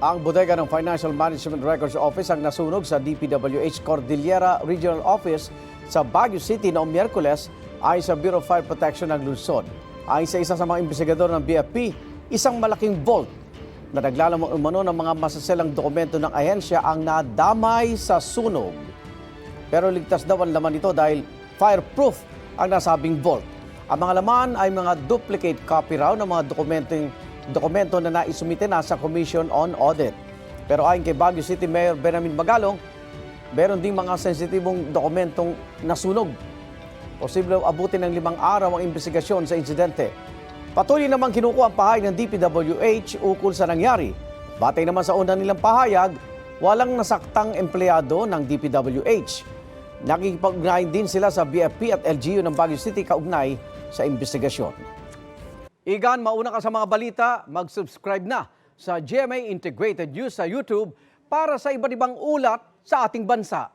Ang bodega ng Financial Management Records Office ang nasunog sa DPWH Cordillera Regional Office sa Baguio City noong Miyerkules ayon sa Bureau of Fire Protection ng lungsod. Ayon sa isa sa mga investigador ng BFP, isang malaking vault na naglalamang umano ng mga masaselang dokumento ng ahensya ang nadamay sa sunog. Pero ligtas daw ang laman nito dahil fireproof ang nasabing vault. Ang mga laman ay mga duplicate copy raw ng mga dokumento na naisumite na sa Commission on Audit. Pero ayon kay Baguio City Mayor Benamin Magalong, meron ding mga sensitibong dokumentong nasunog. Posible abutin ng 5 araw ang investigasyon sa insidente. Patuloy namang kinukuha ang pahayag ng DPWH ukol sa nangyari. Batay naman sa una nilang pahayag, walang nasaktang empleyado ng DPWH. Nakikipag-ugnayan din sila sa BFP at LGU ng Baguio City kaugnay sa investigasyon. Igan, mauna ka sa mga balita, mag-subscribe na sa GMA Integrated News sa YouTube para sa iba't ibang ulat sa ating bansa.